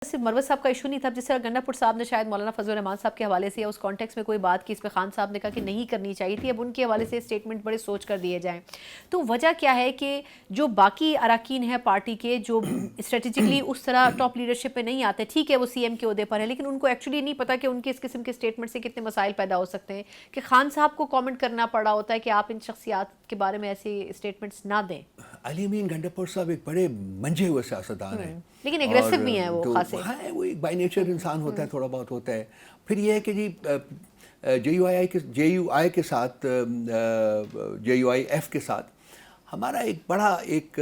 صرف مروت صاحب کا ایشو نہیں تھا، جس طرح گنڈا پور صاحب نے شاید مولانا فضل الرحمان صاحب کے حوالے سے یا اس کانٹیکس میں کوئی بات کی، اس پہ خان صاحب نے کہا کہ نہیں کرنی چاہیے تھی، اب ان کے حوالے سے اسٹیٹمنٹ بڑے سوچ کر دیے جائیں. تو وجہ کیا ہے کہ جو باقی اراکین ہیں پارٹی کے جو اسٹریٹجکلی اس طرح ٹاپ لیڈرشپ پہ نہیں آتے، ٹھیک ہے وہ سی ایم کے عہدے پر ہے، لیکن ان کو ایکچولی نہیں پتا کہ ان کے اس قسم کے اسٹیٹمنٹ سے کتنے مسائل پیدا ہو سکتے ہیں، کہ خان صاحب کو کامنٹ کرنا پڑا ہوتا ہے کہ آپ ان شخصیات کے بارے میں ایسے اسٹیٹمنٹس نہ دیں. علی امین گنڈاپور صاحب ایک بڑے منجھے ہوئے سیاستدان ہیں، لیکن اگریسو بھی ہیں وہ خاصے. ہاں وہ ایک بائی نیچر انسان ہوتا ہے، تھوڑا بہت ہوتا ہے. پھر یہ ہے کہ جی جے یو آئی کے ساتھ جے یو آئی ایف کے ساتھ ہمارا ایک بڑا ایک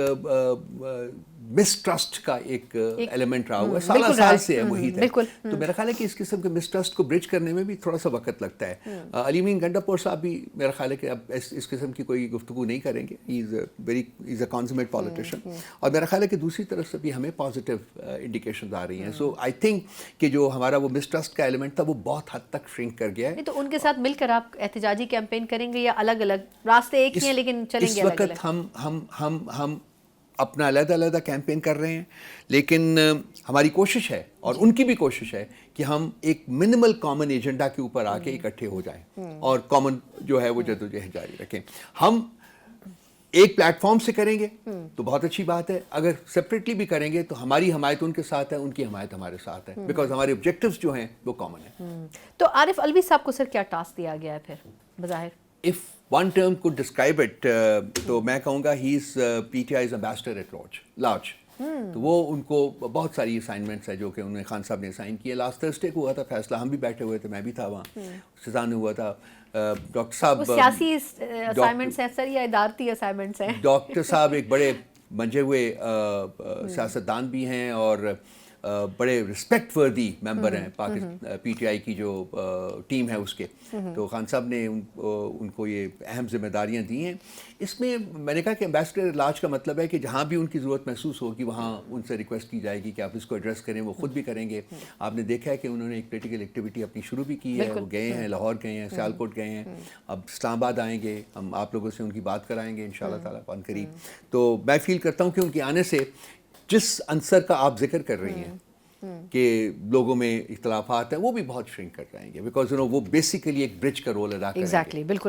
مسٹرسٹ کا ایک ایلیمنٹ رہا ہوا ہے، سالہ سال سے ہے محیط ہے. تو میرا خیال ہے کہ اس قسم کے مسٹرسٹ کو برج کرنے میں بھی تھوڑا سا وقت لگتا ہے. علی امین گنڈاپور صاحب بھی میرا خیال ہے کہ اب اس قسم کی کوئی گفتگو نہیں کریں گے. ہی از اے کانسومیٹ پالیٹیشین. اور میرا خیال ہے کہ دوسری طرف سے بھی ہمیں پازیٹیو انڈیکیشنز آ رہی ہیں. سو آئی تھنک کہ جو ہمارا وہ مسٹرسٹ کا ایلیمنٹ تھا وہ بہت حد تک شرنک کر گیا ہے. تو ان کے ساتھ مل کر آپ احتجاجی کیمپین کریں گے یا الگ الگ راستے ایک ہی ہیں لیکن چلیں گے الگ الگ؟ اس وقت ہم اپنا علیحدہ کیمپین کر رہے ہیں، لیکن ہماری کوشش ہے اور ان کی بھی کوشش ہے کہ ہم ایک منیمل کامن ایجنڈا کے اوپر آ کے اکٹھے ہو جائیں اور کامن جو ہے وہ جدوجہد جاری رکھیں. ہم ایک پلیٹ فارم سے کریں گے تو بہت اچھی بات ہے، اگر سپریٹلی بھی کریں گے تو ہماری حمایت ان کے ساتھ ہے، ان کی حمایت ہمارے ساتھ ہے، بیکاز ہمارے آبجیکٹیوز جو ہیں وہ کامن ہیں. تو عارف علوی صاحب کو سر کیا ٹاسک دیا گیا ہے پھر بظاہر؟ If one term could describe it, تو میں کہوں گا he is PTI's ambassador at large. تو وہ ان کو بہت ساری اسائنمنٹس ہیں جو کہ انہوں نے خان صاحب نے اسائن کیے. لاسٹ تھرسڈے کو ہوا تھا فیصلہ، ہم بھی بیٹھے ہوئے تھے، میں بھی تھا وہاں، سزان ہوا تھا. ڈاکٹر صاحب سیاسی اسائنمنٹس ہیں سر یا ادارتی اسائنمنٹس ہیں؟ ڈاکٹر صاحب ایک بڑے منجے ہوئے سیاستدان بھی ہیں اور بڑے رسپیکٹ وردی ممبر ہیں پی ٹی آئی کی جو ٹیم ہے اس کے. تو خان صاحب نے ان کو یہ اہم ذمہ داریاں دی ہیں. اس میں نے کہا کہ ایمبیسڈر لارج کا مطلب ہے کہ جہاں بھی ان کی ضرورت محسوس ہوگی وہاں ان سے ریکویسٹ کی جائے گی کہ آپ اس کو ایڈریس کریں، وہ خود بھی کریں گے. آپ نے دیکھا ہے کہ انہوں نے ایک پولیٹیکل ایکٹیویٹی اپنی شروع بھی کی ہے، وہ گئے ہیں، لاہور گئے ہیں، سیالکوٹ گئے ہیں، اب اسلام آباد آئیں گے. ہم آپ لوگوں سے ان کی بات کرائیں گے انشاءاللہ تعالیٰ عن قریب. تو میں فیل کرتا ہوں کہ ان کے آنے سے جس عنصر کا آپ ذکر کر رہی ہیں کہ لوگوں میں اختلافات ہیں وہ بھی بہت شرنک کر جائیں گے، بیکاز وہ بیسیکلی ایک برج کا رول ادا کریں گے. ایگزیکٹلی، بالکل.